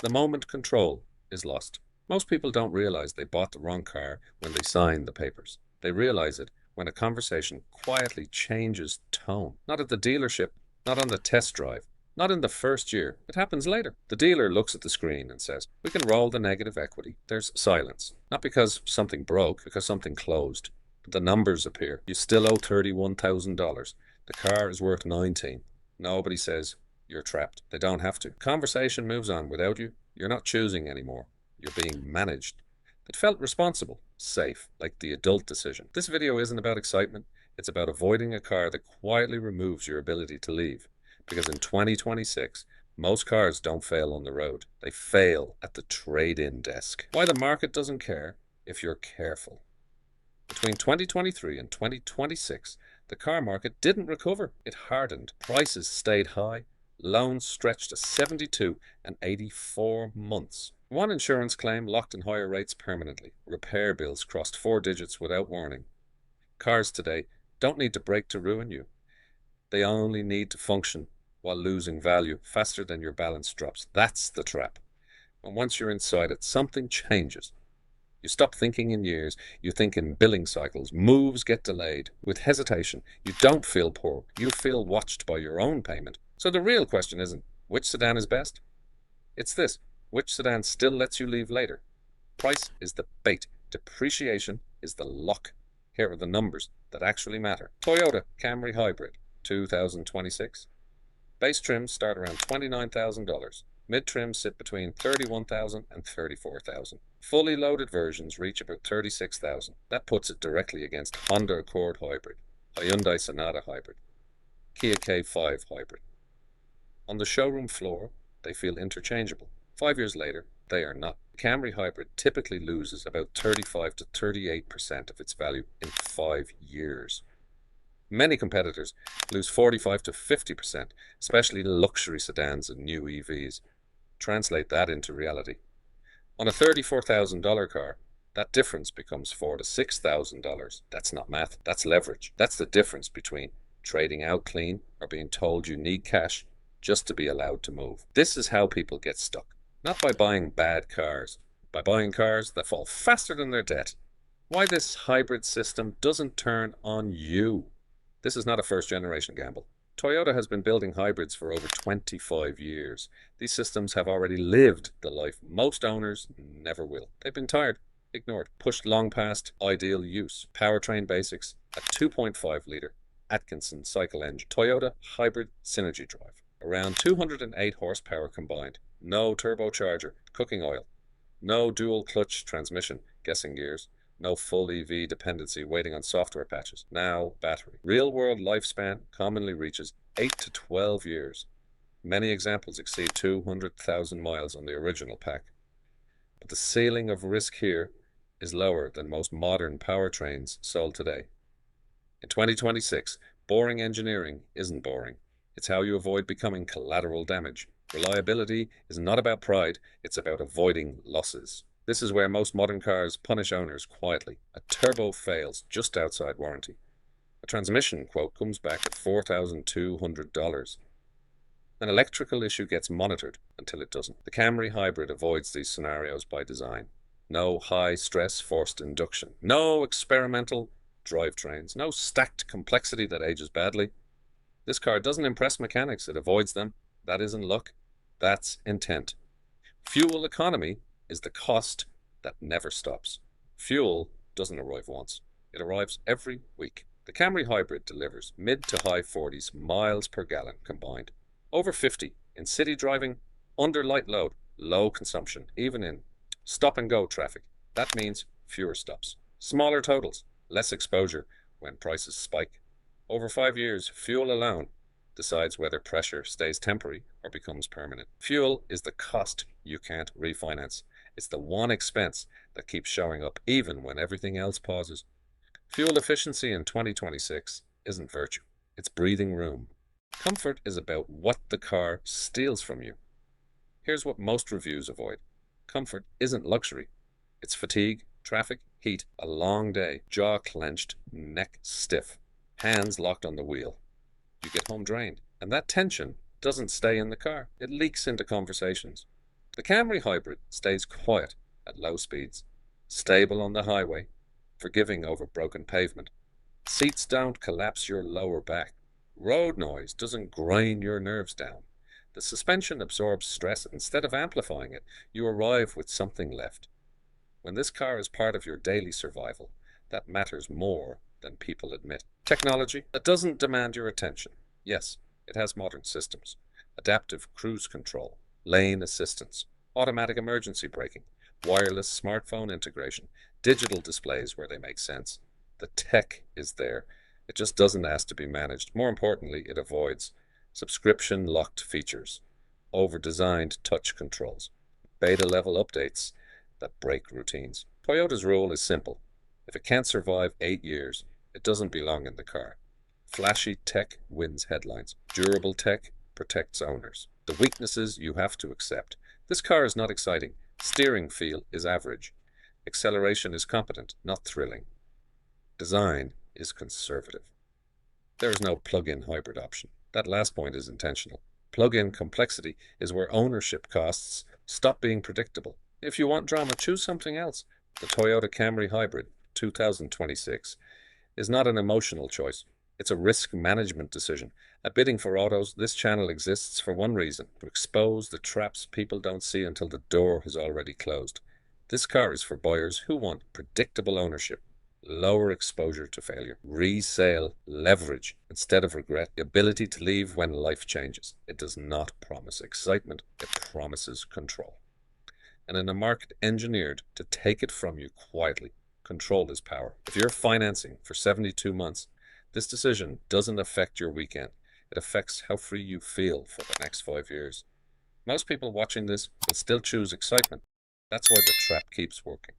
The moment control is lost. Most people don't realize they bought the wrong car when they sign the papers. They realize it when a conversation quietly changes tone. Not at the dealership, not on the test drive, not in the first year. It happens later. The dealer looks at the screen and says, "We can roll the negative equity." There's silence. Not because something broke, because something closed. But the numbers appear. You still owe $31,000. The car is worth 19. Nobody says, "You're trapped." They don't have to. Conversation moves on without you. You're not choosing anymore. You're being managed. It felt responsible, safe, like the adult decision. This video isn't about excitement. It's about avoiding a car that quietly removes your ability to leave. Because in 2026, most cars don't fail on the road. They fail at the trade-in desk. Why the market doesn't care if you're careful. Between 2023 and 2026, the car market didn't recover. It hardened. Prices stayed high. Loans stretched to 72 and 84 months. One insurance claim locked in higher rates permanently. Repair bills crossed 4 digits without warning. Cars today don't need to break to ruin you. They only need to function while losing value faster than your balance drops. That's the trap. And once you're inside it, something changes. You stop thinking in years, you think in billing cycles. Moves get delayed. With hesitation, you don't feel poor, you feel watched by your own payment. So the real question isn't, which sedan is best? It's this, which sedan still lets you leave later? Price is the bait. Depreciation is the lock. Here are the numbers that actually matter. Toyota Camry Hybrid, 2026. Base trims start around $29,000. Mid-trims sit between $31,000 and $34,000. Fully loaded versions reach about $36,000. That puts it directly against Honda Accord Hybrid, Hyundai Sonata Hybrid, Kia K5 Hybrid. On the showroom floor, they feel interchangeable. 5 years later, they are not. Camry Hybrid typically loses about 35 to 38% of its value in 5 years. Many competitors lose 45 to 50%, especially luxury sedans and new EVs. Translate that into reality. On a $34,000 car, that difference becomes $4,000 to $6,000. That's not math, that's leverage. That's the difference between trading out clean or being told you need cash just to be allowed to move. This is how people get stuck. Not by buying bad cars, by buying cars that fall faster than their debt. Why this hybrid system doesn't turn on you. This is not a first-generation gamble. Toyota has been building hybrids for over 25 years. These systems have already lived the life most owners never will. They've been tired, ignored, pushed long past ideal use. Powertrain basics, a 2.5-litre Atkinson cycle engine, Toyota Hybrid Synergy Drive. Around 208 horsepower combined. No turbocharger, cooking oil. No dual clutch transmission, guessing gears. No full EV dependency waiting on software patches. Now, battery. Real-world lifespan commonly reaches 8 to 12 years. Many examples exceed 200,000 miles on the original pack. But the ceiling of risk here is lower than most modern powertrains sold today. In 2026, boring engineering isn't boring. It's how you avoid becoming collateral damage. Reliability is not about pride, it's about avoiding losses. This is where most modern cars punish owners quietly. A turbo fails just outside warranty. A transmission quote comes back at $4,200. An electrical issue gets monitored until it doesn't. The Camry Hybrid avoids these scenarios by design. No high-stress forced induction. No experimental drivetrains. No stacked complexity that ages badly. This car doesn't impress mechanics, it avoids them. That isn't luck, that's intent. Fuel economy is the cost that never stops. Fuel doesn't arrive once, it arrives every week. The Camry Hybrid delivers mid to high 40s miles per gallon combined. Over 50 in city driving, under light load, low consumption, even in stop and go traffic. That means fewer stops. Smaller totals, less exposure when prices spike. Over 5 years, fuel alone decides whether pressure stays temporary or becomes permanent. Fuel is the cost you can't refinance. It's the one expense that keeps showing up even when everything else pauses. Fuel efficiency in 2026 isn't virtue, it's breathing room. Comfort is about what the car steals from you. Here's what most reviews avoid. Comfort isn't luxury. It's fatigue, traffic, heat, a long day, jaw clenched, neck stiff, hands locked on the wheel. You get home drained, and that tension doesn't stay in the car. It leaks into conversations. The Camry Hybrid stays quiet at low speeds, stable on the highway, forgiving over broken pavement. Seats don't collapse your lower back. Road noise doesn't grind your nerves down. The suspension absorbs stress instead of amplifying it. You arrive with something left. When this car is part of your daily survival, that matters more than people admit. Technology that doesn't demand your attention. Yes, it has modern systems, adaptive cruise control, lane assistance, automatic emergency braking, wireless smartphone integration, digital displays where they make sense. The tech is there. It just doesn't ask to be managed. More importantly, it avoids subscription locked features, over designed touch controls, beta level updates that break routines. Toyota's rule is simple. If it can't survive 8 years, it doesn't belong in the car. Flashy tech wins headlines. Durable tech protects owners. The weaknesses you have to accept. This car is not exciting. Steering feel is average. Acceleration is competent, not thrilling. Design is conservative. There is no plug-in hybrid option. That last point is intentional. Plug-in complexity is where ownership costs stop being predictable. If you want drama, choose something else. The Toyota Camry Hybrid 2026 is not an emotional choice. It's a risk management decision. At Bidding for Autos, this channel exists for one reason: to expose the traps people don't see until the door has already closed. This car is for buyers who want predictable ownership, lower exposure to failure, resale leverage instead of regret, the ability to leave when life changes. It does not promise excitement, it promises control. And in a market engineered to take it from you quietly, control is power. If you're financing for 72 months, this decision doesn't affect your weekend. It affects how free you feel for the next 5 years. Most people watching this will still choose excitement. That's why the trap keeps working.